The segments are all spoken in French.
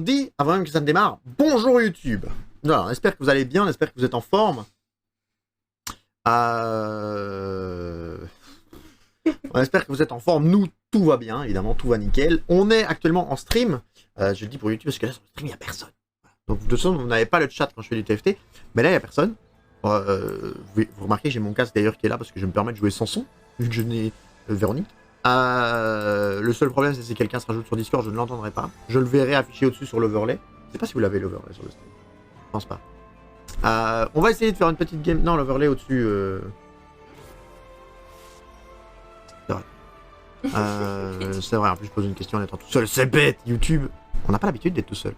dis, avant même que ça ne démarre, bonjour YouTube. Alors, on espère que vous allez bien, on espère que vous êtes en forme. On espère que vous êtes en forme. Nous, tout va bien, évidemment, tout va nickel. On est actuellement en stream. Je le dis pour YouTube parce que là, sur le stream, il n'y a personne. Donc, de toute façon, vous n'avez pas le chat quand je fais du TFT. Mais là, il n'y a personne. Vous remarquez, j'ai mon casque d'ailleurs qui est là parce que je me permets de jouer sans son, vu que je n'ai Véronique. Le seul problème, c'est si quelqu'un se rajoute sur Discord, je ne l'entendrai pas. Je le verrai affiché au-dessus sur l'overlay. Je sais pas si vous l'avez l'overlay sur le stream. Je pense pas. On va essayer de faire une petite game. Non, l'overlay au-dessus. C'est vrai. C'est vrai, en plus je pose une question en étant tout seul. C'est bête, YouTube. On n'a pas l'habitude d'être tout seul.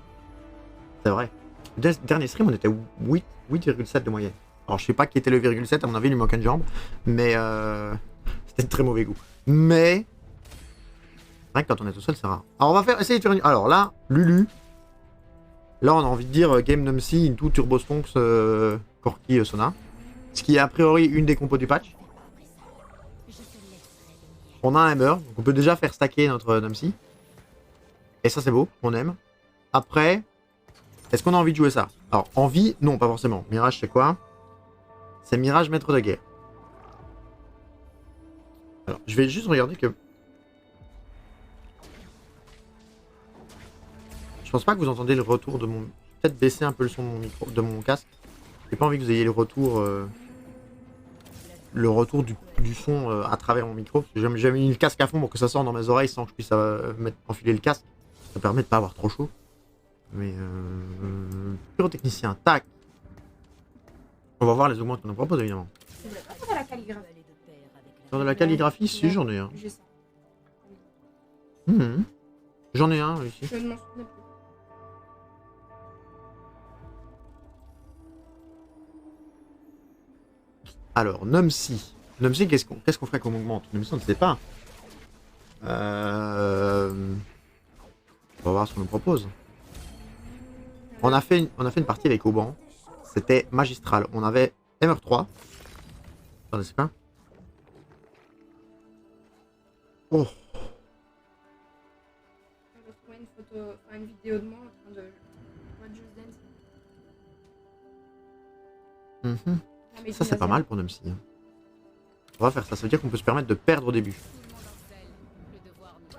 C'est vrai. Dernier stream, on était 8,7 de moyenne. Alors je sais pas qui était le 0,7, à mon avis, il lui manque une jambe. Mais c'était de très mauvais goût. Mais c'est vrai que quand on est tout seul, c'est rare. Alors on va essayer de faire une. Alors là, Lulu. Là, on a envie de dire Game Numsy into Turbo Stonks Corki Sona. Ce qui est a priori une des compos du patch. On a un hammer, donc on peut déjà faire stacker notre Numsy. Et ça, c'est beau, on aime. Après, est-ce qu'on a envie de jouer ça? Alors, envie, non, pas forcément. Mirage, c'est quoi? C'est Mirage Maître de Guerre. Alors, je vais juste regarder que... Je pense pas que vous entendez le retour de mon... Peut-être baisser un peu le son de mon micro, de mon casque. J'ai pas envie que vous ayez le retour du son à travers mon micro. J'ai mis le casque à fond pour que ça sorte dans mes oreilles sans que je puisse enfiler le casque. Ça permet de pas avoir trop chaud. Mais pyrotechnicien, tac. On va voir les augmentes qu'on nous propose évidemment. Pas la calligraphie. Sur de la calligraphie, si j'en ai un. J'en ai un ici. Je ne m'en souviens plus. Alors, Numsy. Numsy, qu'est-ce qu'on ferait qu'on augmente? Numsy, on ne sait pas. On va voir ce qu'on nous propose. On a fait une partie avec Auban. C'était magistral. On avait MR3. Attendez, c'est pas. Oh. On va trouver une photo, enfin une vidéo de moi en train de What Just Dance. Ça, c'est pas mal pour Numsy. On va faire ça. Ça veut dire qu'on peut se permettre de perdre au début.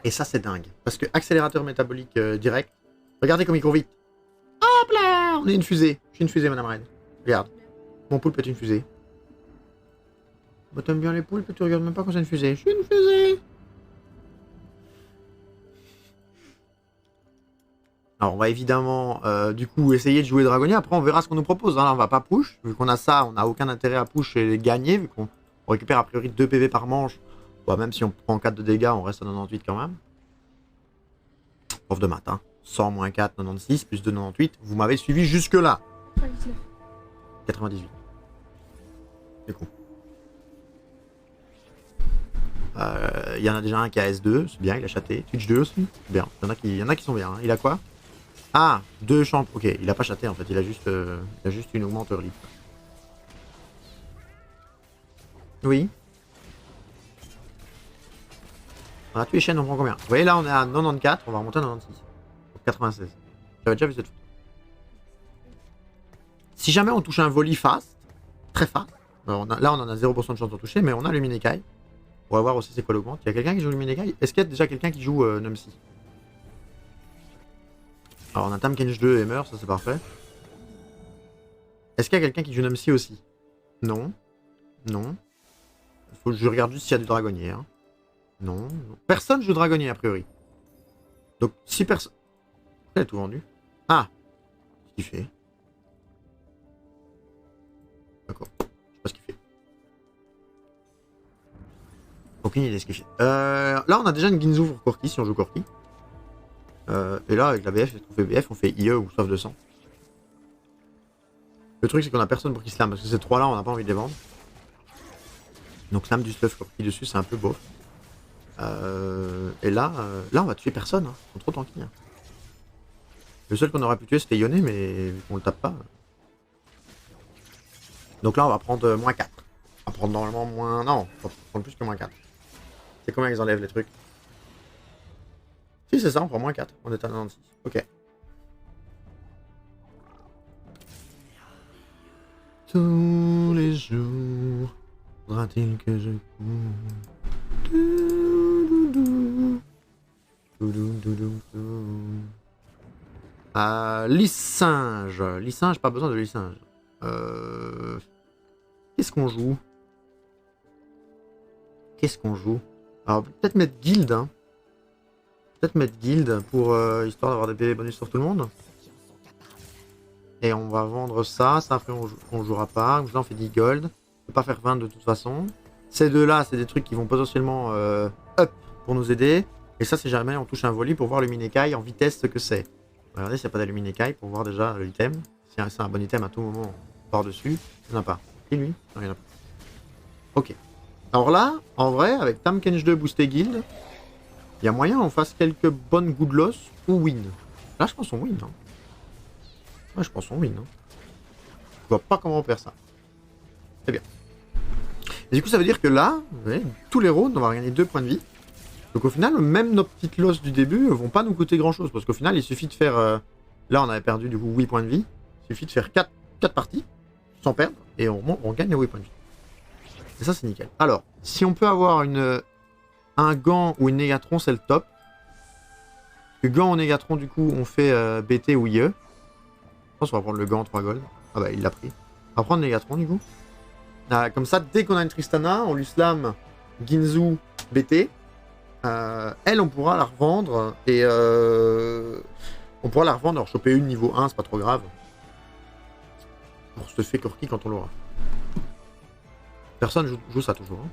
Et ça, c'est dingue. Parce que accélérateur métabolique direct. Regardez comme il court vite. Hop là! On est une fusée. Je suis une fusée, madame Red. Regarde. Mon poulpe est une fusée. Bah, t'aimes bien les poulpes, tu regardes même pas quand c'est une fusée. Je suis une fusée. Alors, on va évidemment, du coup, essayer de jouer Dragonia. Après, on verra ce qu'on nous propose. Hein. Là, on va pas push. Vu qu'on a ça, on n'a aucun intérêt à push et gagner. Vu qu'on récupère a priori 2 PV par manche. Bah, même si on prend 4 de dégâts, on reste à 98 quand même. Prof de maths, hein. 100 moins 4, 96, plus 2, 98. Vous m'avez suivi jusque-là. 98. Du coup. Il y en a déjà un qui a S2, c'est bien, il a chaté. Twitch 2 aussi, c'est bien. Il y en a qui sont bien. Hein. Il a quoi? Ah, 2 champs. Ok, il a pas chaté en fait, il a juste une augmente early. Oui. On a tué Shen, on prend combien? Vous voyez là, on est à 94, on va remonter à 96. Donc 96. J'avais déjà vu cette photo. Si jamais on touche un volley fast, très fast, là on en a 0% de chance de toucher, mais on a le Minekai. On va voir aussi c'est quoi l'augmente. Il y a quelqu'un qui joue le Minekai? Est-ce qu'il y a déjà quelqu'un qui joue Numsy? Alors on a Tamkench 2 et meurt, ça c'est parfait. Est-ce qu'il y a quelqu'un qui joue Numsy aussi? Non. Non. Faut que je regarde juste s'il y a du dragonnier. Hein. Non. Personne joue dragonnier a priori. Donc si personne... Elle a tout vendu. Ah. Qu'est-ce qu'il fait? D'accord. Je sais pas ce qu'il fait. Aucune idée de ce qu'il fait. Là, on a déjà une Ginzu pour Corki, si on joue Corki. Et là, avec la BF, si on fait BF, on fait IE ou soif de sang. Le truc, c'est qu'on a personne pour qui slam, parce que ces trois-là, on n'a pas envie de les vendre. Donc slam du stuff Corki dessus, c'est un peu beau. Et là, on va tuer personne. Hein. Ils sont trop tranquilles. Hein. Le seul qu'on aurait pu tuer, c'était Yone, mais vu qu'on le tape pas... Donc là, on va prendre moins 4. On va prendre normalement moins... Non, on va prendre plus que moins 4. C'est combien ils enlèvent les trucs? Si, c'est ça, on prend moins 4. On est à 96. Ok. Tous les jours, faudra-t-il que je cours. Lysinge. Lysinge, pas besoin de Lysinge. Qu'est-ce qu'on joue? Alors, peut-être mettre guild, hein. Peut-être mettre guild pour histoire d'avoir des PV bonus sur tout le monde. Et on va vendre ça. Ça, après, on jouera pas. Donc là, on fait 10 gold. On peut pas faire 20 de toute façon. Ces deux-là, c'est des trucs qui vont potentiellement up pour nous aider. Et ça, c'est jamais on touche un volley pour voir le Minekai en vitesse ce que c'est. Regardez s'il n'y a pas d'Aluminekai pour voir déjà l'item. Si c'est un bon item à tout moment, on part dessus. Il n'y en a pas. Et lui? Non, il n'y en a pas. Ok. Alors là, en vrai, avec Tahm Kench 2 boosté guild, il y a moyen qu'on fasse quelques bonnes good loss ou win. Là, je pense qu'on win. Hein. Ouais, je pense qu'on win. Hein. Je vois pas comment on perd ça. Très bien. Et du coup, ça veut dire que là, vous voyez, tous les rounds, on va gagner 2 points de vie. Donc au final, même nos petites losses du début vont pas nous coûter grand chose. Parce qu'au final, il suffit de faire... là, on avait perdu du coup 8 points de vie. Il suffit de faire 4 parties sans perdre. Et on gagne les 8 points de vie. Et ça, c'est nickel. Alors, si on peut avoir un gant ou une Négatron, c'est le top. Le gant ou Négatron, du coup, on fait BT ou IE. Je pense qu'on va prendre le gant 3 gold. Ah bah, il l'a pris. On va prendre Négatron, du coup. Comme ça, dès qu'on a une Tristana, on lui slam Ginzu BT. Elle, on pourra la revendre. Et on pourra la revendre, alors choper une niveau 1, c'est pas trop grave. Pour se fait Corki quand on l'aura. Personne joue ça toujours. Hein.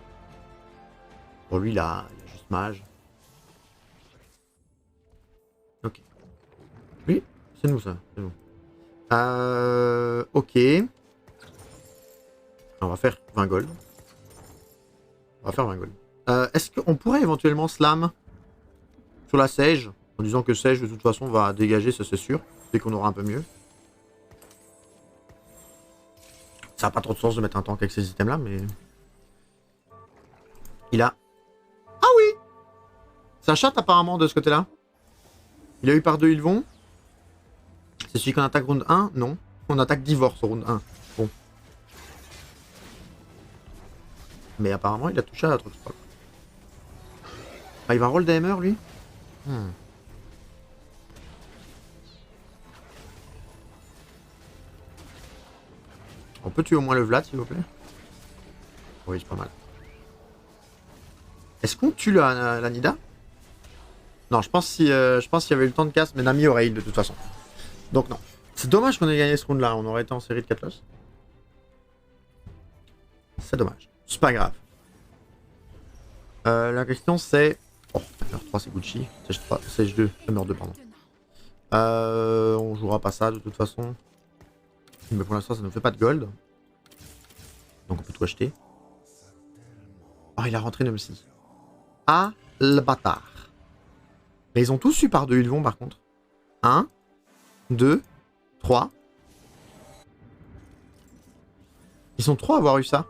Bon, lui, il a juste mage. Ok. Oui, c'est nous, ça. C'est nous. Ok. On va faire 20 gold. Est-ce qu'on pourrait éventuellement slam sur la Sage, en disant que Sage, de toute façon, va dégager, ça c'est sûr, dès qu'on aura un peu mieux. Ça n'a pas trop de sens de mettre un tank avec ces items-là, mais... Il a... Ah oui! Ça chatte apparemment de ce côté-là. Il a eu par 2 ils vont. C'est celui qu'on attaque round 1? Non. On attaque Divorce round 1. Bon. Mais apparemment, il a touché à la truc. Ah, il va roll DMR, lui? On peut tuer au moins le Vlad, s'il vous plaît? Oui, c'est pas mal. Est-ce qu'on tue la Nida? Non, je pense qu'il y avait eu le temps de casse, mais Nami aurait heal de toute façon. Donc non. C'est dommage qu'on ait gagné ce round là, on aurait été en série de 4 loss. C'est dommage. C'est pas grave. La question c'est... Oh, MR3 c'est Gucci. Sage 3, Sage 2, MR2 pardon. On jouera pas ça de toute façon. Mais pour l'instant ça ne fait pas de gold. Donc on peut tout acheter. Oh, il a rentré une MC. Ah, le bâtard. Mais ils ont tous su par 2 ils vont par contre. 1, 2, 3. Ils sont 3 à avoir eu ça.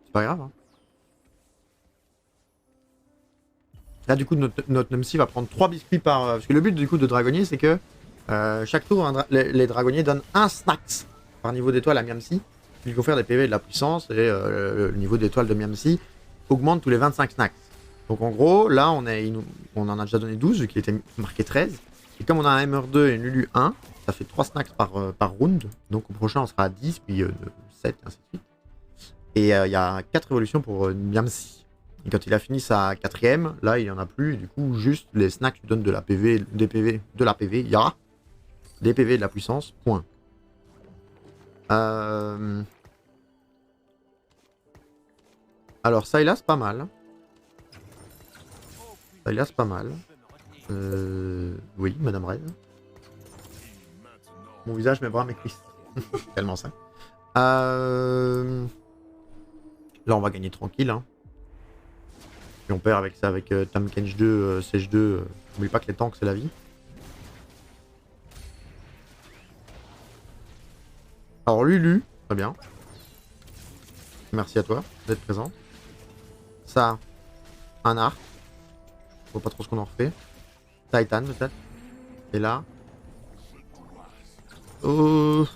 C'est pas grave. Hein. Là du coup notre MC va prendre 3 biscuits par... parce que le but du coup de dragonnier c'est que chaque tour les dragonniers donnent 1 snacks par niveau d'étoile à Miamsi. Il confère des PV de la puissance et le niveau d'étoile de Miamsi augmente tous les 25 snacks. Donc en gros, là on en a déjà donné 12 vu qu'il était marqué 13. Et comme on a un MR2 et une Lulu 1, ça fait 3 snacks par round. Donc au prochain on sera à 10, puis 7, et ainsi de suite. Et il y a 4 évolutions pour Miamsi. Et quand il a fini sa 4ème, là il n'y en a plus. Et du coup, juste les snacks lui donnent de la PV, des PV, de la PV, il y a des PV de la puissance, point. Alors Sylas pas mal. Sylas pas mal. Oui, Madame Red. Mon visage, mes bras, mes cuisses. Tellement ça. Là on va gagner tranquille. Hein. Et on perd avec ça, avec Tahm Kench 2, Sage 2. N'oublie pas que les tanks c'est la vie. Alors Lulu, très bien. Merci à toi d'être présent. Ça, un arc. Je vois pas trop ce qu'on en refait. Titan peut-être. Et là, J'aurais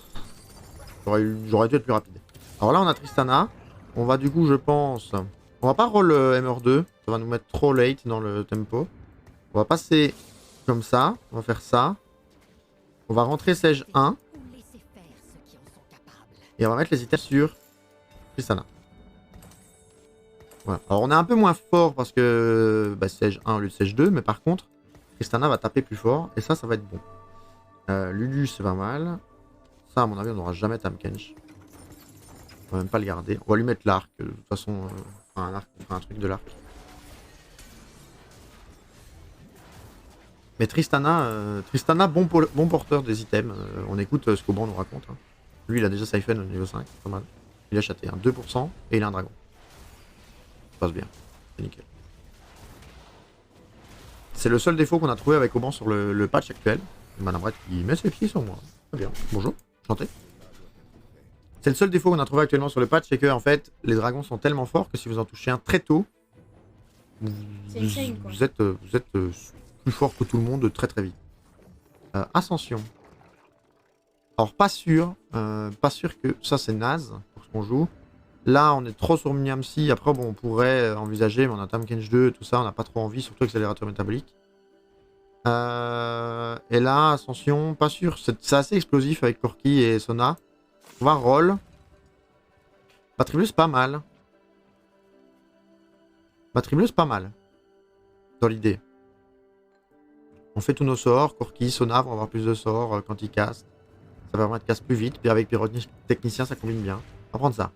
dû être plus rapide. Alors là, on a Tristana. On va du coup, je pense... On va pas roll MR2. Ça va nous mettre trop late dans le tempo. On va passer comme ça. On va faire ça. On va rentrer Sage 1. Et on va mettre les items sur Tristana. Voilà. Alors on est un peu moins fort parce que Sage 1 au lieu de Sage 2. Mais par contre, Tristana va taper plus fort. Et ça va être bon. Lulu, c'est pas mal. Ça, à mon avis, on n'aura jamais Tamkench. On va même pas le garder. On va lui mettre l'arc. De toute façon, on fera un truc de l'arc. Mais Tristana, bon porteur des items. On écoute ce qu'Auban nous raconte. Hein. Lui, il a déjà Siphon au niveau 5. Pas mal. Il a chaté 2% et il a un dragon. Ça passe bien. C'est nickel. C'est le seul défaut qu'on a trouvé avec Auban sur le patch actuel. Madame Brett qui met ses pieds sur moi. Très bien. Bonjour. Chantez. C'est le seul défaut qu'on a trouvé actuellement sur le patch, c'est que en fait, les dragons sont tellement forts que si vous en touchez un très tôt, vous êtes plus fort que tout le monde très très vite. Ascension. Alors pas sûr que ça c'est naze pour ce qu'on joue. Là on est trop sur Miniamsi, après bon on pourrait envisager, mais on a Tamkench 2 tout ça, on n'a pas trop envie, surtout accélérateur métabolique. Et là Ascension, pas sûr, c'est assez explosif avec Corki et Sona. On va roll. Batribus pas mal. Batribus pas mal. Dans l'idée. On fait tous nos sorts. Corki, Sona vont avoir plus de sorts quand ils castent. Ça va permettre de casser plus vite. Puis avec Pyrotechnicien, ça combine bien. On va prendre ça.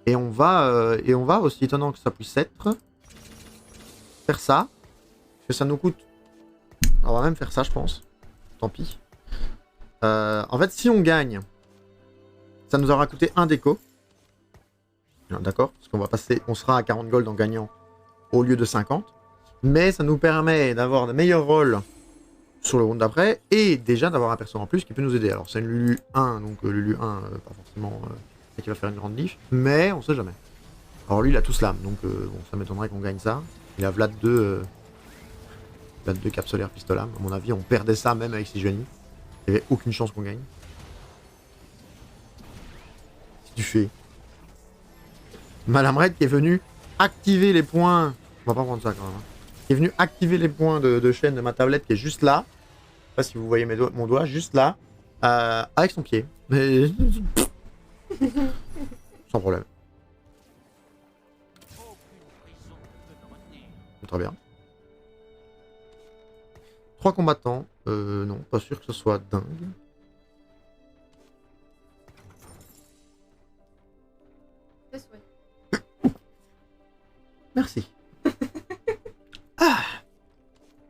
Et on va, aussi étonnant que ça puisse être, faire ça. Parce que ça nous coûte... On va même faire ça, je pense. Tant pis. En fait, si on gagne, ça nous aura coûté 1 déco. D'accord? Parce qu'on va passer, on sera à 40 gold en gagnant au lieu de 50. Mais ça nous permet d'avoir de meilleurs rolls sur le round d'après et déjà d'avoir un perso en plus qui peut nous aider. Alors c'est une Lulu 1, donc Lulu 1, pas forcément qui va faire une grande diff, mais on sait jamais. Alors lui il a tout slam, donc bon, ça m'étonnerait qu'on gagne ça. Il a Vlad 2, Vlad 2 cap solaire pistolam. À mon avis, on perdait ça même avec Sejuani. Il n'y avait aucune chance qu'on gagne. Si tu fais. Madame Red qui est venu activer les points. On va pas prendre ça quand même. Hein. Qui est venu activer les points de chaîne de ma tablette qui est juste là. Je sais pas si vous voyez mon doigt, juste là. Avec son pied. Mais... Sans problème. Très bien. 3 combattants. Non, pas sûr que ce soit dingue. Merci.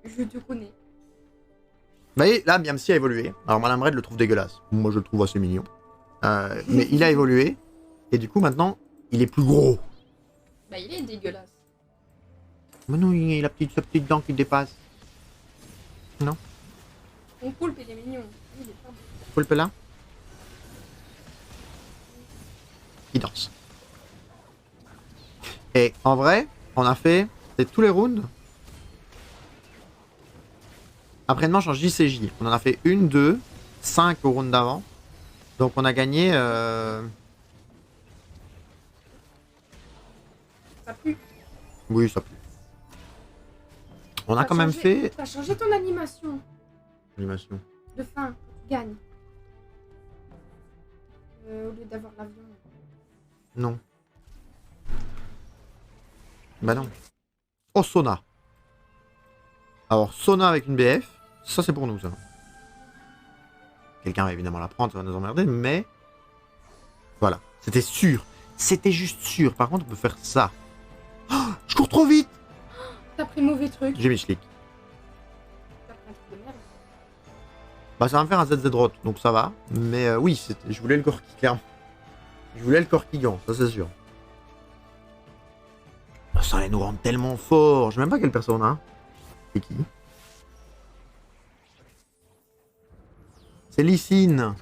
Je te connais. Vous voyez, là, Miamsi a évolué. Alors, Madame Red le trouve dégueulasse. Moi, je le trouve assez mignon. Mais il a évolué. Et du coup, maintenant, il est plus gros. Bah, il est dégueulasse. Mais non, il a sa petite dent qui dépasse. Non? Mon poulpe, il est mignon. Il est pas beau. Poulpe là? Il danse. Et en vrai, on a fait tous les rounds. Après-demain, change JCJ. On en a fait 1, 2, 5 au round d'avant. Donc on a gagné... Ça pue. Oui, ça pue. On a quand même fait... T'as changé ton animation. Animation. De fin. Gagne. Au lieu d'avoir l'avion. Non. Bah non. Oh, Sona. Alors, Sona avec une BF, ça c'est pour nous, ça. Quelqu'un va évidemment la prendre, ça va nous emmerder, mais... Voilà. C'était sûr. C'était juste sûr. Par contre, on peut faire ça. Oh, je cours trop vite. T'as pris le mauvais truc. J'ai mis schlick. T'as pris un truc de merde. Bah, ça va me faire un ZZ rot, donc ça va. Mais oui, je voulais le Corki, clairement. Je voulais le Corkigan, ça c'est sûr. Ça allait nous rendre tellement fort. Je sais même pas quelle personne on a. C'est qui? C'est Lysine.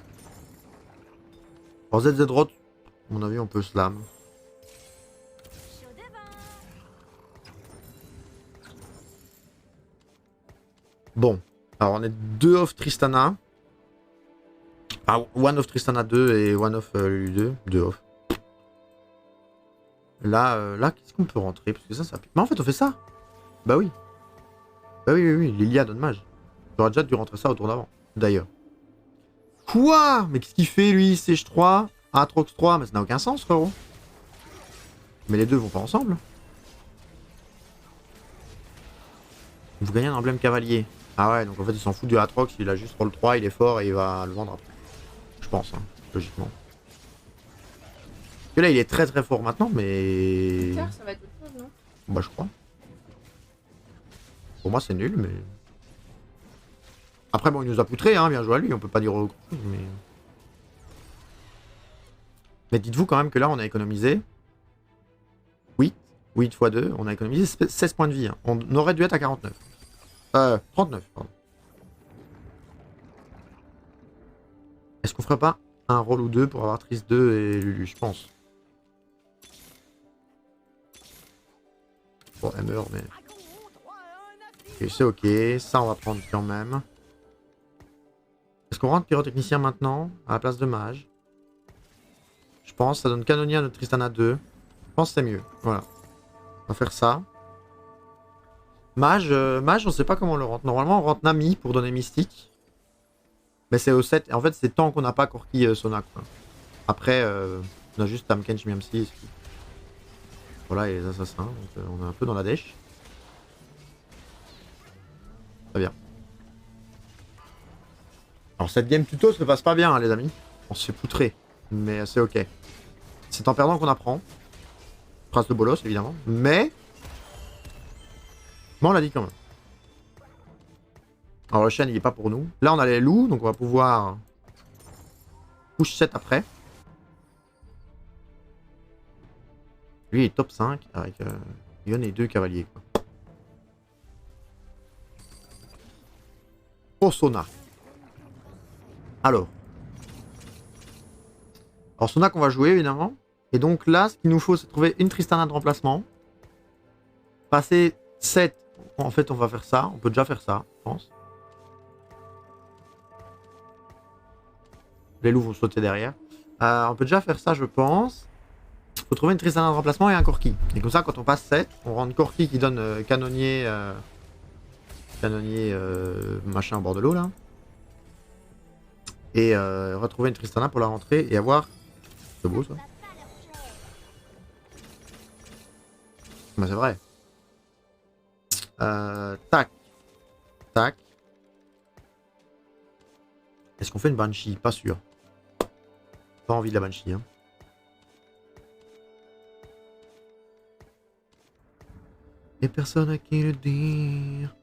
Alors ZZ rot, à mon avis, on peut slam. Bon, alors on est 2 off Tristana. Ah, one of Tristana 2 et one of Lulu 2. 2 off. Là qu'est-ce qu'on peut rentrer? Parce que ça pique. Mais en fait, on fait ça. Bah oui. Bah oui. Lilia donne mage. J'aurais déjà dû rentrer ça au tour d'avant. D'ailleurs. Quoi? Mais qu'est-ce qu'il fait, lui? Sage 3, Atrox 3, mais ça n'a aucun sens, frérot. Mais les deux vont pas ensemble. Vous gagnez un emblème cavalier. Ah ouais, donc en fait, il s'en fout du Atrox, il a juste roll 3, il est fort et il va le vendre après. Je pense, hein, logiquement. Parce que là, il est très très fort maintenant, mais... Twitter, ça va être autre chose, non? Bah, je crois. Pour moi, c'est nul, mais... Après, bon, il nous a poutré, hein, bien joué à lui, on peut pas dire grand chose, mais... Mais dites-vous quand même que là, on a économisé 8 x 2, on a économisé 16 points de vie. Hein. On aurait dû être à 49. 39, pardon. Est-ce qu'on ferait pas un rôle ou deux pour avoir Triss 2 et Lulu, je pense. Bon, elle meurt, mais... Ok, c'est ok, ça on va prendre quand même. Est-ce qu'on rentre pyrotechnicien maintenant, à la place de mage? Je pense, ça donne canonnier à notre Tristana 2. Je pense que c'est mieux, voilà. On va faire ça. Mage, on sait pas comment on le rentre. Normalement, on rentre Nami pour donner mystique. Mais c'est au 7. En fait, c'est tant qu'on n'a pas Corki Sona. Quoi. Après, on a juste Tamkench Miamsi. Voilà, et les assassins. Donc, on est un peu dans la dèche. Très bien. Alors, cette game tuto se passe pas bien, hein, les amis. On se fait poutrer. Mais c'est ok. C'est en perdant qu'on apprend. Prince de bolos, évidemment. Mais on l'a dit quand même. Alors le chêne il est pas pour nous. Là on a les loups, donc on va pouvoir push 7 après. Lui il est top 5 avec Yon et 2 cavaliers. Quoi. Sona. Alors Sona qu'on va jouer évidemment. Et donc là ce qu'il nous faut c'est trouver une Tristana de remplacement. Passer 7. En fait on va faire ça. On peut déjà faire ça je pense. Les loups vont sauter derrière. On peut déjà faire ça, je pense. Faut trouver une Tristana de remplacement et un Corki. Et comme ça, quand on passe 7, on rentre Corki qui donne canonnier... machin au bord de l'eau, là. Et retrouver une Tristana pour la rentrée et avoir... C'est beau, ça. Bah, c'est vrai. Tac. Tac. Est-ce qu'on fait une Banshee? Pas sûr. Pas envie de la Banshee. Hein. Et personne à qui le dire.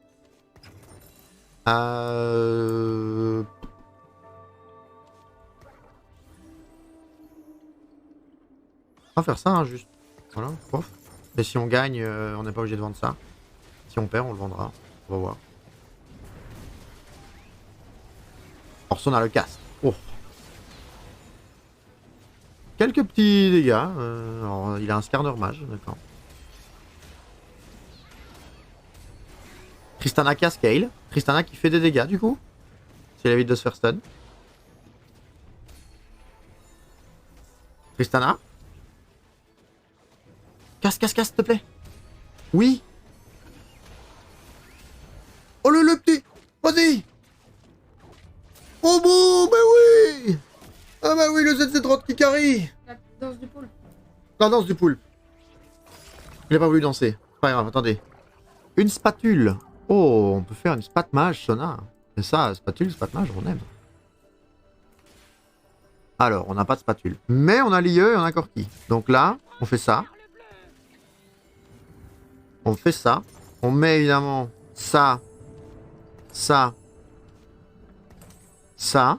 On va faire ça, hein, juste. Voilà, prof. Et si on gagne, on n'est pas obligé de vendre ça. Si on perd, on le vendra. On va voir. Orson a le casque. Oh. Quelques petits dégâts. Alors, il a un Skarner mage, d'accord. Tristana Cascale. Tristana qui fait des dégâts du coup. C'est la vie de se faire stun. Tristana. Casse, s'il te plaît. Oui. Oh le petit. Vas-y. Oh bon, bah oui. Ah bah oui, le ZZ30 qui carry. La danse du poulpe. La danse du poulpe. Il a pas voulu danser. Pas grave, attendez. Une spatule. Oh, on peut faire une spat mage, Sona. C'est ça, spatule, spat mage, on aime. Alors, on n'a pas de spatule. Mais on a l'IE et on a Corki. Donc là, on fait ça. On fait ça. On met évidemment ça. Ça. Ça.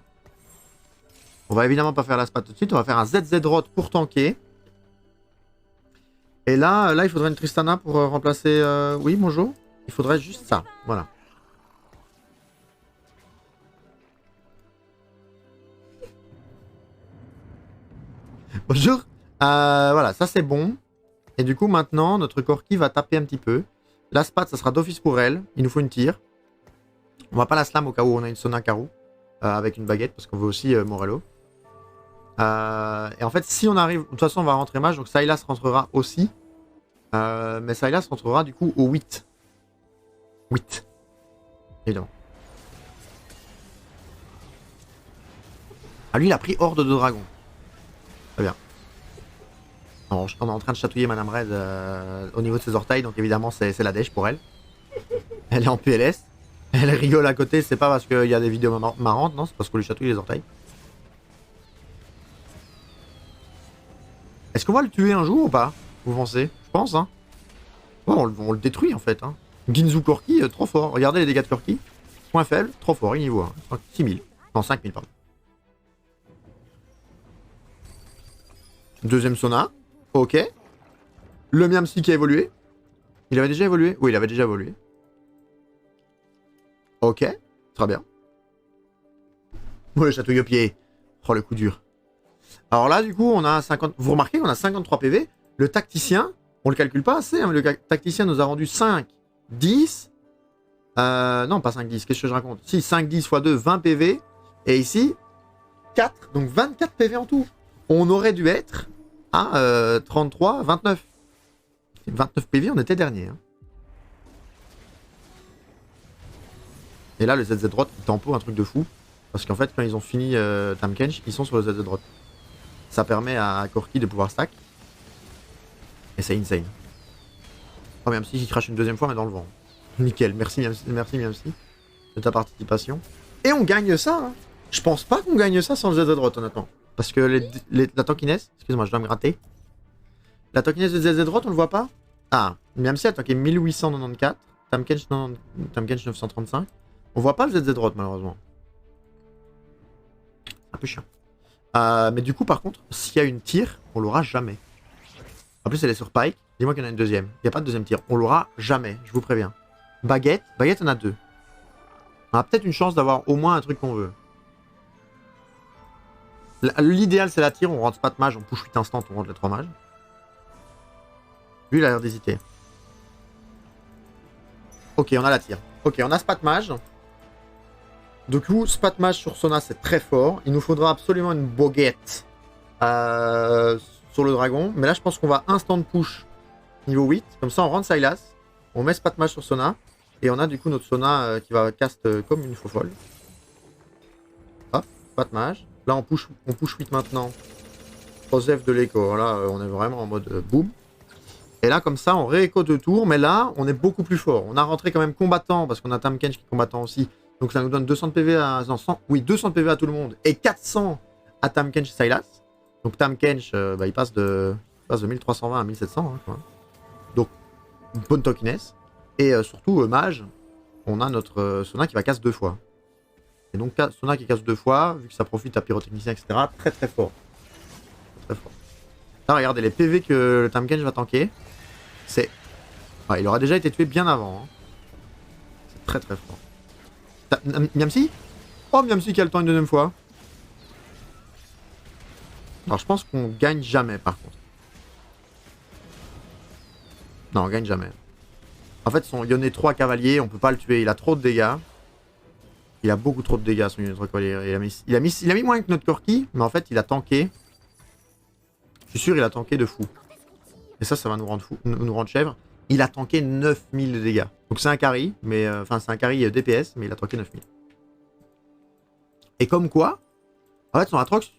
On va évidemment pas faire la spat tout de suite. On va faire un ZZ-Rot pour tanker. Et là, il faudrait une Tristana pour remplacer... Oui, bonjour. Il faudrait juste ça. Voilà. Bonjour. Voilà, ça c'est bon. Et du coup, maintenant, notre Corki va taper un petit peu. La spat, ça sera d'office pour elle. Il nous faut une tire. On va pas la slam au cas où on a une Sona Karu. avec une baguette, parce qu'on veut aussi Morello. Et en fait, si on arrive... De toute façon, on va rentrer mage, donc Sylas rentrera aussi. Mais Sylas rentrera du coup au 8. 8. Évidemment. Ah, lui, il a pris Horde de Dragon. Très bien. Alors, on est en train de chatouiller Madame Red au niveau de ses orteils, donc évidemment, c'est la dèche pour elle. Elle est en PLS. Elle rigole à côté, c'est pas parce qu'il y a des vidéos marrantes, non, c'est parce qu'on lui chatouille les orteils. Est-ce qu'on va le tuer un jour ou pas? Vous pensez? Je pense, hein. Oh, on le détruit en fait, hein. Ginzu Corki, trop fort. Regardez les dégâts de Corki. Point faible, trop fort, il niveau 1. 6000. Non, 5000, pardon. Deuxième Sona. Ok. Le Miamsi qui a évolué. Il avait déjà évolué? Oui, il avait déjà évolué. Ok. Très bien. Oh, le chatouille au pied. Oh, le coup dur. Alors là, du coup, on a 50... Vous remarquez qu'on a 53 PV. Le tacticien, on le calcule pas assez. Hein, mais le tacticien nous a rendu 5, 10... non, pas 5, 10. Qu'est-ce que je raconte? Si, 5, 10 x 2, 20 PV. Et ici, 4. Donc 24 PV en tout. On aurait dû être à 33, 29. 29 PV, on était dernier. Hein. Et là, le ZZ Rot, il tempo un truc de fou. Parce qu'en fait, quand ils ont fini Tahm Kench, ils sont sur le ZZ Rot. Ça permet à Corki de pouvoir stack. Et c'est insane. Oh, même si j'y crache une deuxième fois, mais dans le vent. Nickel, merci Miamsi de ta participation. Et on gagne ça, hein. Je pense pas qu'on gagne ça sans le ZZ Rot, honnêtement. Parce que la tankiness, excuse-moi, je dois me gratter. La tankiness de ZZ Rot, on le voit pas? Ah, Miamsi a tanké 1894, Tahm Kench 935. On voit pas le ZZ Rot, malheureusement. Un peu chiant. Mais du coup, par contre, s'il y a une tire, on l'aura jamais. En plus, elle est sur Pike. Dis-moi qu'il y en a une deuxième. Il n'y a pas de deuxième tir. On l'aura jamais, je vous préviens. Baguette, on a 2. On a peut-être une chance d'avoir au moins un truc qu'on veut. L'idéal, c'est la tire. On rentre pas de mage, on push 8 instant, on rentre les 3 mages. Lui, il a l'air d'hésiter. Ok, on a la tire. Ok, on a spat mage. Du coup, spat mage sur Sona, c'est très fort. Il nous faudra absolument une baguette sur le dragon. Mais là, je pense qu'on va instant push niveau 8. Comme ça, on rentre Sylas. On met spat mage sur Sona. Et on a du coup notre Sona qui va cast comme une faux folle. Hop, spat mage. Là, on push 8 maintenant. Joseph de l'écho. Là, on est vraiment en mode boom. Et là, comme ça, on réécho 2 tours. Mais là, on est beaucoup plus fort. On a rentré quand même combattant. Parce qu'on a Tahm Kench qui est combattant aussi. Donc ça nous donne 200 de PV à... Non, 100, oui, 200 de PV à tout le monde. Et 400 à Tahm Kench et Sylas. Donc Tahm Kench, il passe de 1320 à 1700. Hein, donc, bonne tokeness. Et surtout, mage, on a notre Sona qui va casse 2 fois. Et donc, Sona qui casse 2 fois, vu que ça profite à pyrotechnicien, etc. Très très fort. Très fort. Là, regardez les PV que le Tahm Kench va tanker. C'est... Ouais, il aura déjà été tué bien avant. Hein. C'est très très fort. Miamsi? Oh, Miamsi qui a le temps une deuxième fois. Alors, je pense qu'on gagne jamais, par contre. Non, on gagne jamais. En fait, son Yone 3 cavalier, on peut pas le tuer. Il a trop de dégâts. Il a beaucoup trop de dégâts, son Yone 3 cavalier. Il a mis moins que notre Corki, mais en fait, il a tanké. Je suis sûr, il a tanké de fou. Et ça va nous rendre fou, nous rendre chèvre. Il a tanké 9000 de dégâts. Donc c'est un carry, mais enfin c'est un carry DPS, mais il a tanké 9000. Et comme quoi, en fait son Atrox,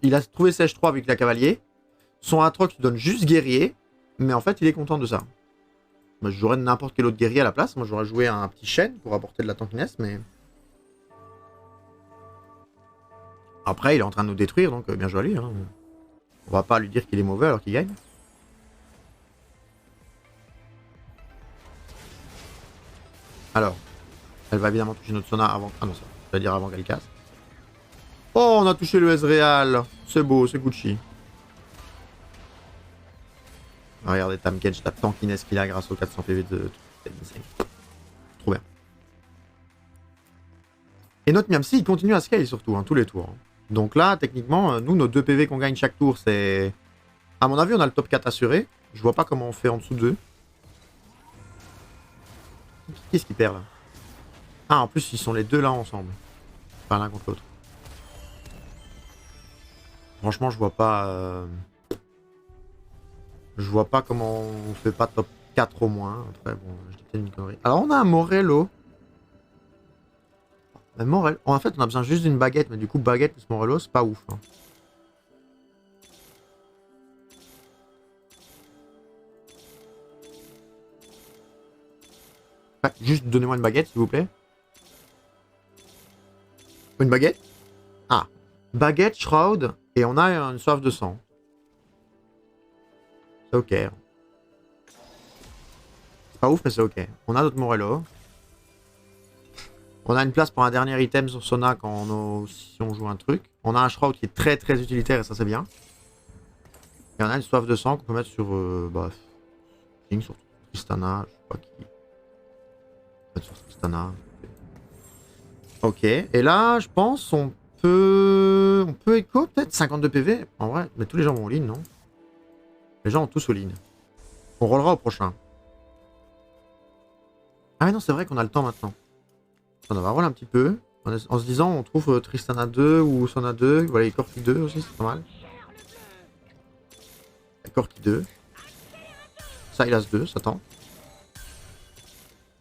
il a trouvé Sèche 3 avec la cavalier. Son Atrox donne juste guerrier, mais en fait il est content de ça. Moi je jouerais n'importe quel autre guerrier à la place. Moi j'aurais joué un petit chêne pour apporter de la tankiness, mais... Après il est en train de nous détruire, donc bien joué à lui. Hein. On va pas lui dire qu'il est mauvais alors qu'il gagne. Alors, elle va évidemment toucher notre Sona avant... Ah non, ça veut dire avant qu'elle casse. Oh, on a touché le S-Real. C'est beau, c'est Gucci. Regardez Tahm Kench, la tankiness qu'il a grâce aux 400 PV de... Trop bien. Et notre Miamsi, il continue à scale surtout, hein, tous les tours. Donc là, techniquement, nous, nos 2 PV qu'on gagne chaque tour, c'est... À mon avis, on a le top 4 assuré. Je vois pas comment on fait en dessous de 2. Qu'est-ce qui perd là? Ah, en plus, ils sont les deux là ensemble. Pas l'un contre l'autre. Franchement, je vois pas... Je vois pas comment on fait pas top 4 au moins. Après, bon, je dis peut-être une connerie. Alors, on a un Morello. Mais Morello... En fait, on a besoin juste d'une baguette, mais du coup, baguette plus Morello, c'est pas ouf. Hein. Ouais, juste donnez-moi une baguette, s'il vous plaît. Une baguette? Ah. Baguette, Shroud, et on a une soif de sang. C'est ok. C'est pas ouf, mais c'est ok. On a notre Morello. On a une place pour un dernier item sur Sona si on joue un truc. On a un Shroud qui est très très utilitaire et ça c'est bien. Et on a une soif de sang qu'on peut mettre sur... King, sur Tristana, je sais pas qui. Mettre sur Tristana. Ok, et là je pense on peut... On peut écho peut-être 52 PV. En vrai, mais tous les gens vont au lean, non? Les gens ont tous au lean. On rollera au prochain. Ah mais non, c'est vrai qu'on a le temps maintenant. On va roller un petit peu. En se disant, on trouve Tristana 2 ou Sona 2. Voilà, les Corki 2 aussi, c'est pas mal. Les Corki 2. Silas 2, ça tend.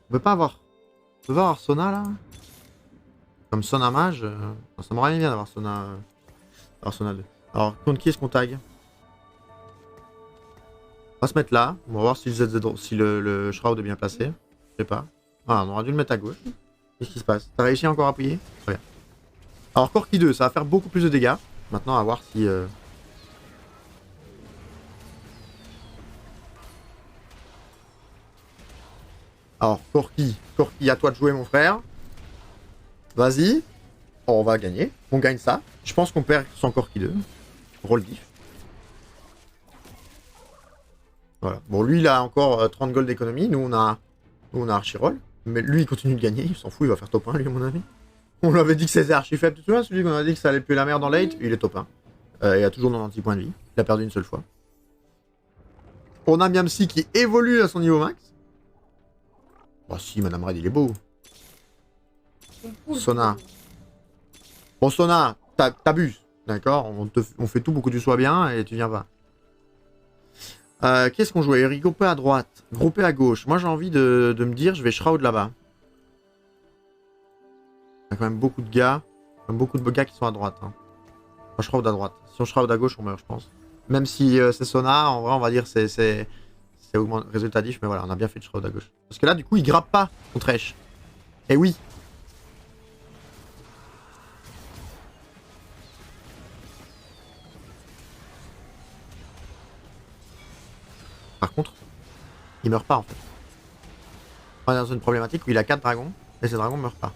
On peut pas avoir... On peut pas avoir Sona là? Comme Sona mage. Ça m'aurait bien d'avoir Sona... Sona 2. Alors, contre qui est-ce qu'on tag? On va se mettre là. On va voir si le Shroud est bien placé. Je sais pas. Ah, on aurait dû le mettre à gauche. Qu'est-ce qui se passe? T'as réussi encore à appuyer? Très bien. Alors, Corki 2, ça va faire beaucoup plus de dégâts. Maintenant, à voir si... Alors, Corki, à toi de jouer, mon frère. Vas-y. Oh, on va gagner. On gagne ça. Je pense qu'on perd sans Corki 2. Roll diff. Voilà. Bon, lui, il a encore 30 gold d'économie. Nous, on a Archiroll. Mais lui, il continue de gagner. Il s'en fout, il va faire top 1, lui, à mon avis. On lui avait dit que c'était archi faible. Tu te souviens, celui qu'on a dit que ça allait puer la merde dans late? Il est top 1. Il a toujours 90 points de vie. Il a perdu une seule fois. On a Miamsi qui évolue à son niveau max. Oh si, Madame Red, il est beau. Sona. Bon, Sona, t'abuses. D'accord, on fait tout pour que tu sois bien et tu viens pas. Qu'est-ce qu'on jouait? Groupé à droite, groupé à gauche. Moi j'ai envie de me dire, je vais Shroud là-bas. Il y a quand même beaucoup de gars. Beaucoup de gars qui sont à droite. Hein. Moi, Shroud à droite. Si on Shroud à gauche, on meurt, je pense. Même si c'est Sona, en vrai, on va dire c'est résultat diff, mais voilà, on a bien fait de Shroud à gauche. Parce que là, du coup, il grappe pas contre Esh. Eh oui. Par contre, il meurt pas en fait. On est dans une problématique où il a 4 dragons, et ces dragons meurent pas.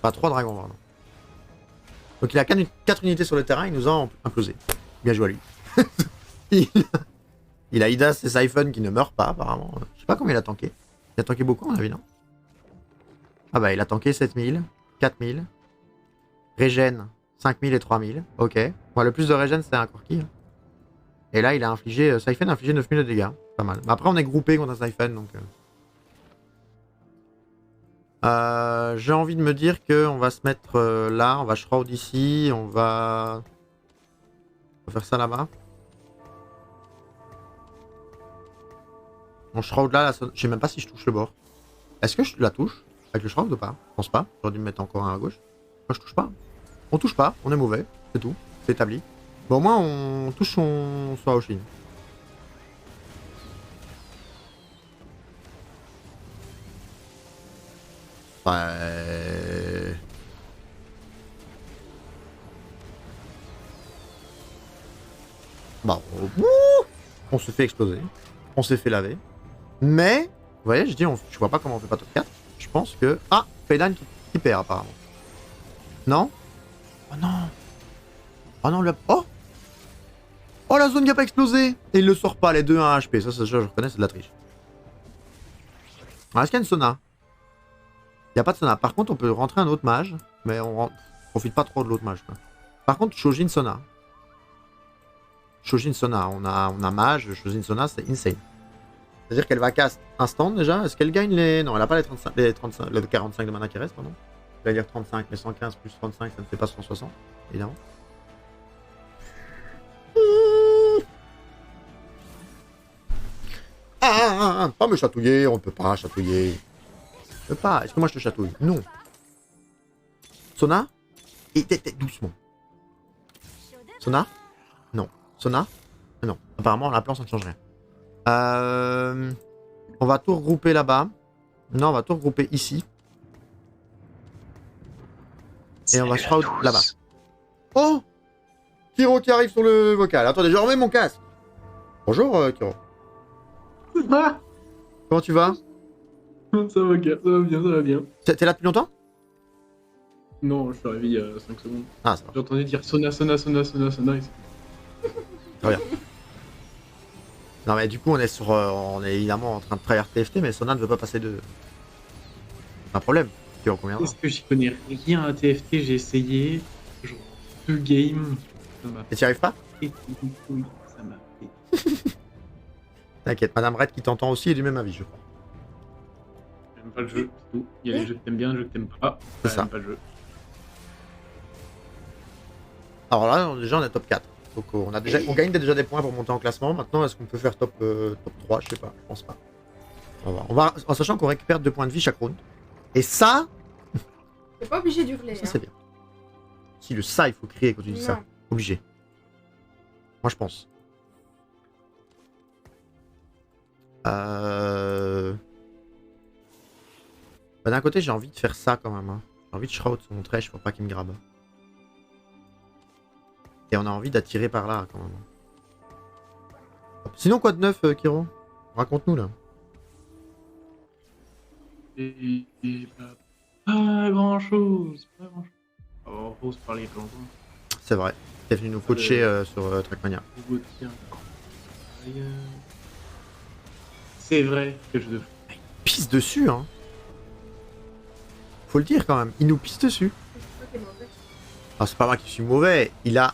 Pas 3 dragons, pardon. Donc il a 4 unités sur le terrain, il nous a implosé. Bien joué à lui. Il a Idas et Siphon qui ne meurent pas, apparemment. Je sais pas combien il a tanké. Il a tanké beaucoup, à mon avis, non? Ah bah, il a tanké 7000, 4000. Régène, 5000 et 3000. Ok. Bon, le plus de régène, c'est un Corki. Et là, il a infligé... Siphon a infligé 9000 de dégâts. Pas mal. Mais après, on est groupé contre un Siphon, donc... j'ai envie de me dire qu'on va se mettre là. On va Shroud ici. On va faire ça là-bas. Mon Shroud là, je sais même pas si je touche le bord. Est-ce que je la touche avec le Shroud ou pas? Je pense pas. J'aurais dû me mettre encore un à gauche. Moi je touche pas. On touche pas, on est mauvais. C'est tout. C'est établi. Bon, au moins on touche son Aoshin. Ouais. Bah, on se fait exploser. On s'est fait laver. Mais, vous voyez, je dis, je vois pas comment on fait pas top 4. Je pense que... Ah, Faydan qui perd apparemment. Non? Oh non. Oh non, oh. Oh, la zone qui a pas explosé. Et il le sort pas, les deux à 1 HP. Ça, je reconnais, c'est de la triche. Est-ce qu'il y a une Sona? Il n'y a pas de Sona. Par contre, on peut rentrer un autre mage. Mais on profite pas trop de l'autre mage. Quoi. Par contre, Shojin Sona. Shojin Sona. On a mage. Shojin Sona, c'est insane. C'est-à-dire qu'elle va cast instant déjà. Est-ce qu'elle gagne les... Non, elle a pas les 45, les 45, les 45 de mana qui restent, pardon. j'allais dire 35, mais 115 plus 35, ça ne fait pas 160, évidemment. Pas me chatouiller, on ne peut pas chatouiller. On peut pas, est-ce que moi je te chatouille? Non. Sona? Et doucement. Sona? Non. Sona? Non. Apparemment, la plan, ça ne change rien. On va tout regrouper là-bas. Non, on va tout regrouper ici. Et on va shroud là-bas. Oh! Kiro qui arrive sur le vocal. Attendez, je remets mon casque. Bonjour, Kiro. Ah, Comment tu vas? ça va bien, ça va bien, ça va bien. T'es là depuis longtemps? Non, je suis arrivé il y a 5 secondes. Ah, ça va. J'ai entendu dire Sona, Sona, Sona, Sona, Sona. Et Très bien. Non, mais du coup, on est évidemment en train de tryhard TFT, mais Sona ne veut pas passer de. C'est un problème. Kiro, combien? Est-ce que j'y connais rien à TFT? J'ai essayé, genre 2 games. Ça m'a Et t'y arrives pas? fait une couille, ça m'a fait. T'inquiète, Madame Red qui t'entend aussi est du même avis, je crois. J'aime pas le jeu, c'est tout. Il y a les jeux que t'aimes bien, les jeux que t'aimes pas. C'est ça. J'aime pas le jeu. Alors là, déjà, on est top 4. Donc on gagne déjà des points pour monter en classement. Maintenant, est-ce qu'on peut faire top 3? Je sais pas, je pense pas. On va voir. En sachant qu'on récupère 2 points de vie chaque round. Et ça, T'es pas obligé d'hurler. ça c'est bien. Si le ça, il faut crier quand tu dis ça. Non. Obligé. Moi, je pense. Bah, d'un côté, j'ai envie de faire ça quand même. Hein. J'ai envie de shroud sur mon trèche pour pas qu'il me grabe. Et on a envie d'attirer par là quand même. Hop. Sinon, quoi de neuf, Kiro? Raconte-nous là. Et pas grand chose, pas grand chose. Oh, on se parler plus longtemps. C'est vrai. T'es venu nous coacher sur Trackmania. C'est vrai que je devrais. Pisse dessus, hein. Faut le dire quand même. Il nous pisse dessus. Toi, t'es mauvais. Ah, c'est pas moi qui suis mauvais. Il a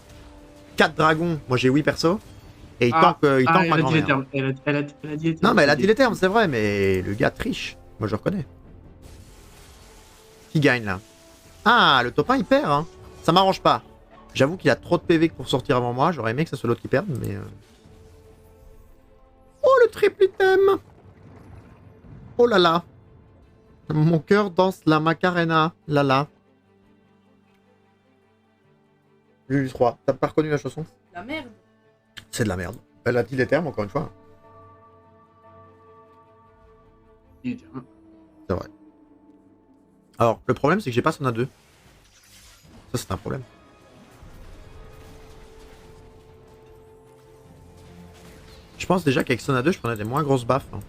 4 dragons. Moi, j'ai 8 persos. Et il tank ma elle a dit les grand-mère. termes. Elle a dit les termes. Non, mais elle a dit les termes, c'est vrai. Mais le gars triche. Moi, je le reconnais. Qui gagne là? Ah, le top 1 il perd, hein. Ça m'arrange pas. J'avoue qu'il a trop de PV pour sortir avant moi. J'aurais aimé que ce soit l'autre qui perde, mais. Oh, le triple item! Oh là là! Mon cœur danse la Macarena. Là là. Julius 3. T'as pas reconnu la chanson? La merde. C'est de la merde. Elle a dit les termes, encore une fois. Les termes. C'est vrai. Alors, le problème, c'est que j'ai pas Sona 2. Ça, c'est un problème. Je pense déjà qu'avec Sona 2, je prenais des moins grosses baffes. Hein.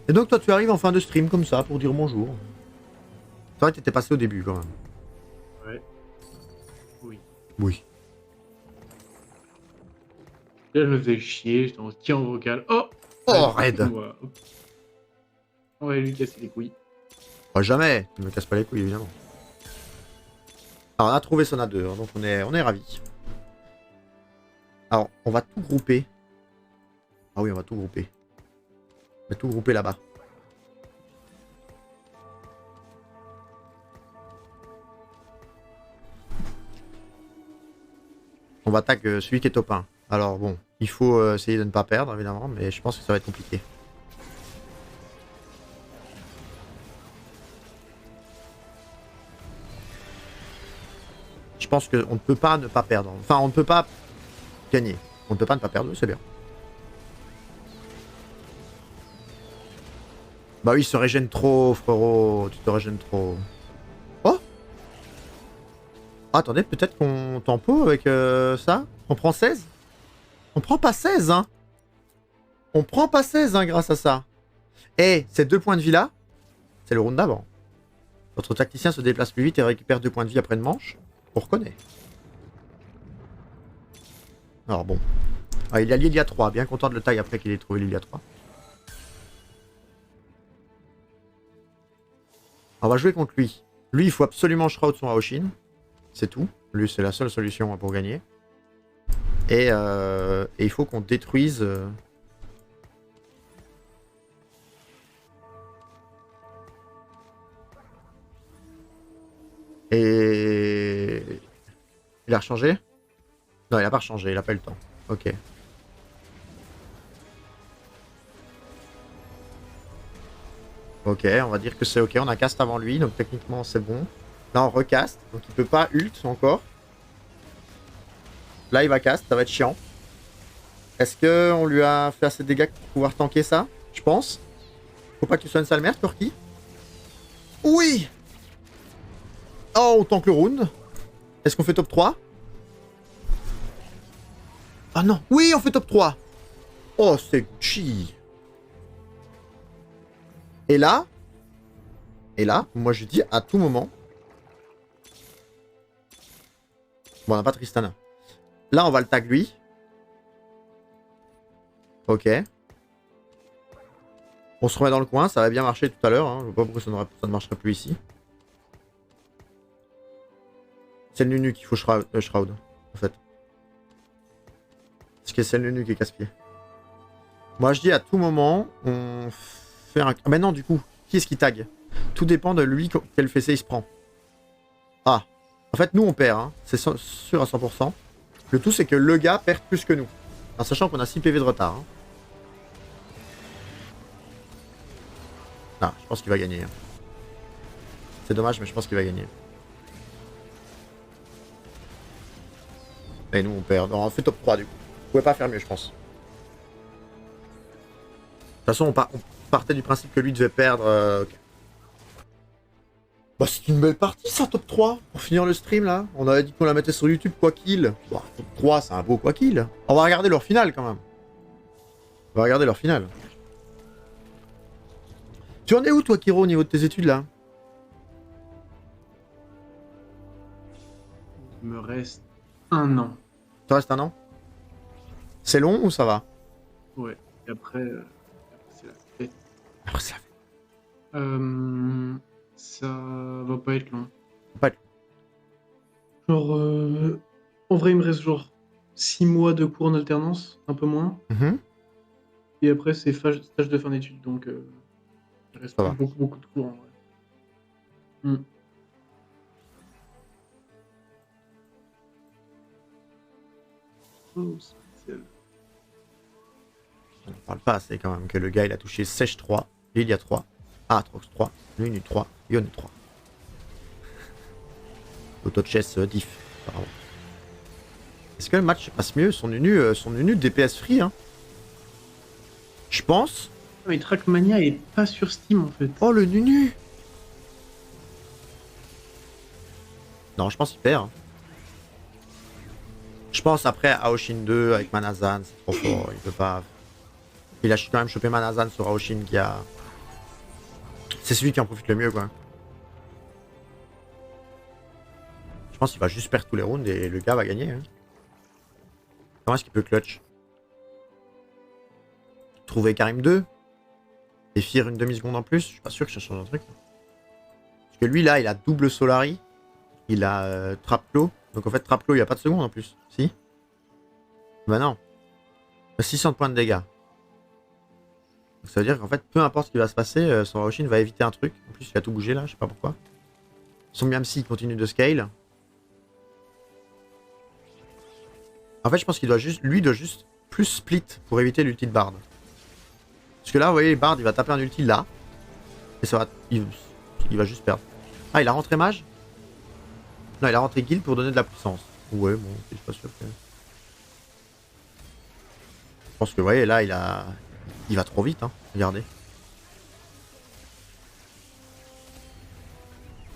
Et donc, toi, tu arrives en fin de stream comme ça pour dire bonjour. C'est vrai que t'étais passé au début quand même. Ouais. Oui. Oui. Là, je me faisais chier, j'étais en ski en vocal. Oh! Oh, raid! On va lui casser les couilles. Oh, jamais! Tu me casses pas les couilles, évidemment. Alors, on a trouvé Sona 2, hein, donc on est ravis. Alors, on va tout grouper. Ah oui, on va tout grouper. On va tout grouper là-bas. On va attaquer celui qui est top 1. Alors bon, il faut essayer de ne pas perdre évidemment, mais je pense que ça va être compliqué. Je pense qu'on ne peut pas ne pas perdre. Enfin, on ne peut pas gagner. On ne peut pas ne pas perdre, c'est bien. Bah oui, il se régène trop, frérot. Tu te régènes trop. Oh! Attendez, peut-être qu'on tempo avec ça? On prend 16? On prend pas 16, hein? On prend pas 16, hein, grâce à ça. Et ces 2 points de vie là, c'est le round d'avant. Votre tacticien se déplace plus vite et récupère 2 points de vie après une manche. On reconnaît. Alors bon. Ah, il a Lilia 3, bien content de le tag après qu'il ait trouvé Lilia 3. On va jouer contre lui. Lui, il faut absolument shroud son Aoshin. C'est tout. Lui, c'est la seule solution pour gagner. Et il faut qu'on détruise... Et... Il a rechangé? Non, il a pas rechangé, il a pas eu le temps. Ok. Ok, on va dire que c'est ok, on a cast avant lui, donc techniquement c'est bon. Là on recast, donc il peut pas ult encore. Là il va cast, ça va être chiant. Est-ce que on lui a fait assez de dégâts pour pouvoir tanker ça? Je pense. Faut pas que tu sois une sale merde, Corki. Oui! Oh, on tank le round. Est-ce qu'on fait top 3? Ah non. Oui, on fait top 3. Oh, c'est Gucci. Et là, moi je dis à tout moment. Bon, on n'a pas Tristana. Là, on va le tag lui. Ok. On se remet dans le coin, ça va bien marcher tout à l'heure. Hein. Je vois pas pourquoi ça ne marcherait plus ici. C'est le Nunu qu'il faut shroud, en fait. Parce que c'est le Nunu qui est casse-pied. Moi, je dis à tout moment, on fait un... Ah, mais non, du coup, qui est-ce qui tag? Tout dépend de lui, quel fessé il se prend. Ah. En fait, nous, on perd. Hein. C'est sûr à 100%. Le tout, c'est que le gars perd plus que nous. En sachant qu'on a 6 PV de retard. Hein. Ah, je pense qu'il va gagner. Hein. C'est dommage, mais je pense qu'il va gagner. Et nous, on perd. Non, on fait top 3, du coup. Vous pouvez pas faire mieux, je pense. De toute façon, on partait du principe que lui devait perdre. Okay. Bah, c'est une belle partie, ça, top 3. Pour finir le stream, là. On avait dit qu'on la mettait sur YouTube, quoi qu'il. Bah, top 3, c'est un beau quoi qu'il. On va regarder leur finale, quand même. On va regarder leur finale. Tu en es où, toi, Kiro, au niveau de tes études, là? Il me reste 1 an. Ça reste un an? C'est long ou ça va? Ouais. Et après c'est la fête. Après, c'est la fête. Ça va pas être long. Pas être Genre, en vrai, il me reste genre 6 mois de cours en alternance, un peu moins. long. Et après, c'est stage de fin d'études, donc il reste Ça va. beaucoup de cours en vrai. Hmm. Oh, spécial. On ne parle pas assez quand même que le gars il a touché Sèche 3, Lilia 3, Aatrox 3, Nunu 3, Yone 3. Auto-chess diff, apparemment. Est-ce que le match passe mieux? Son Nunu DPS free, hein. Je pense. Mais Trackmania est pas sur Steam en fait. Oh le Nunu! Non, je pense qu'il perd. Hein. Je pense après Aoshin 2 avec Manazan, c'est trop fort, il peut pas. Il a quand même chopé Manazan sur Aoshin qui a. C'est celui qui en profite le mieux quoi. Je pense qu'il va juste perdre tous les rounds et le gars va gagner. Hein. Comment est-ce qu'il peut clutch? Trouver Karim 2 et Fir une demi-seconde en plus, je suis pas sûr que ça change un truc. Parce que lui là, il a double Solari, il a Traplo, donc en fait Traplo il n'y a pas de seconde en plus, si? Bah non. 600 points de dégâts. Donc ça veut dire qu'en fait, peu importe ce qui va se passer, son Raoshin va éviter un truc. En plus, il a tout bougé là, je sais pas pourquoi. Son Miamsi continue de scale. En fait, je pense qu'il doit juste, lui doit juste plus split pour éviter l'ulti de Bard. Parce que là, vous voyez, Bard, il va taper un ulti là. Et ça va, il va juste perdre. Ah, il a rentré mage? Non, il a rentré guild pour donner de la puissance. Ouais, bon, je suis pas sûr que... Je pense que, vous voyez, là, il va trop vite, hein. Regardez.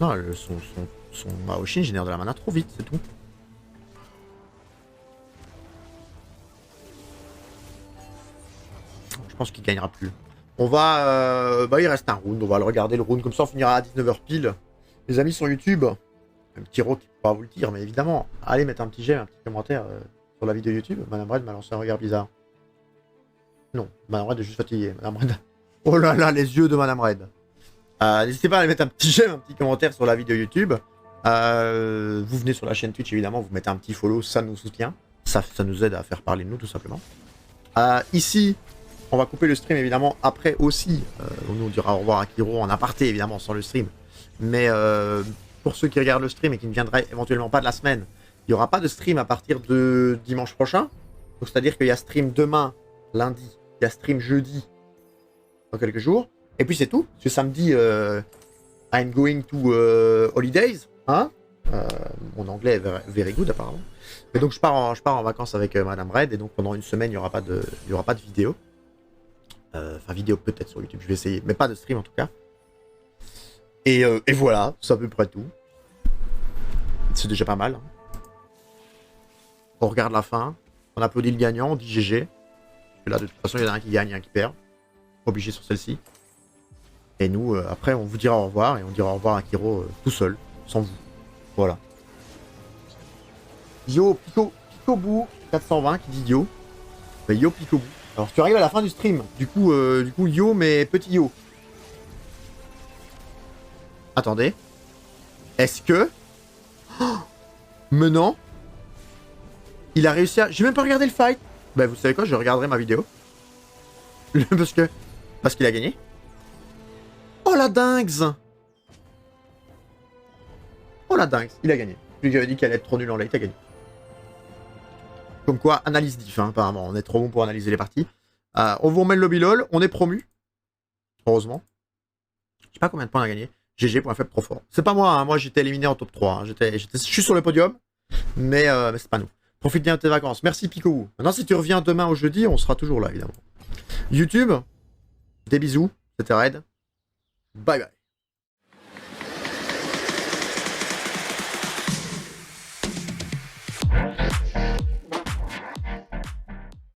Non, son Aoshin génère de la mana trop vite, c'est tout. Je pense qu'il gagnera plus. On va... bah, il reste un round. On va le regarder, le round. Comme ça, on finira à 19h pile. Les amis sur YouTube, un petit rock qui ne peut pas vous le dire, mais évidemment, allez mettre un petit j'aime, un petit commentaire sur la vidéo YouTube. Madame Red m'a lancé un regard bizarre. Non, Madame Red est juste fatiguée. Madame Red... Oh là là, les yeux de Madame Red. N'hésitez pas à aller mettre un petit j'aime, un petit commentaire sur la vidéo YouTube. Vous venez sur la chaîne Twitch, évidemment, vous mettez un petit follow, ça nous soutient. Ça nous aide à faire parler de nous, tout simplement. Ici... On va couper le stream évidemment après aussi. On nous dira au revoir à Kiro en aparté évidemment sans le stream. Mais pour ceux qui regardent le stream et qui ne viendraient éventuellement pas de la semaine, il n'y aura pas de stream à partir de dimanche prochain. Donc c'est-à-dire qu'il y a stream demain, lundi, il y a stream jeudi, dans quelques jours. Et puis c'est tout. Ce samedi, I'm going to holidays. Hein, mon anglais est very good apparemment. Et donc je pars en vacances avec Madame Red. Et donc pendant une semaine, il n'y aura pas de vidéo. Enfin, vidéo peut-être sur YouTube, je vais essayer. Mais pas de stream en tout cas. Et voilà, c'est à peu près tout. C'est déjà pas mal. Hein. On regarde la fin. On applaudit le gagnant, on dit GG. Et là, de toute façon, il y en a un qui gagne et un qui perd. Obligé sur celle-ci. Et nous, après, on vous dira au revoir. Et on dira au revoir à Kiro tout seul, sans vous. Voilà. Yo, Picobou 420 qui dit yo. Mais yo, Picobou. Alors, tu arrives à la fin du stream. Du coup, yo, mais petit yo. Attendez. Est-ce que... Oh, mais non. Il a réussi à... J'ai même pas regardé le fight. Bah, vous savez quoi, je regarderai ma vidéo. Parce qu'il a gagné. Oh la dingue. Oh la dingue, il a gagné. Lui qui avait dit qu'elle allait être trop nul en late, il a gagné. Comme quoi, analyse diff, hein, apparemment. On est trop bon pour analyser les parties. On vous remet le lobby LOL, on est promu. Heureusement. Je sais pas combien de points on a gagné. GG.faible trop fort. C'est pas moi, hein. Moi j'étais éliminé en top 3. Hein. Je suis sur le podium, mais c'est pas nous. Profite bien de tes vacances. Merci Pico. Maintenant, si tu reviens demain au jeudi, on sera toujours là, évidemment. YouTube, des bisous. C'était Red. Bye bye.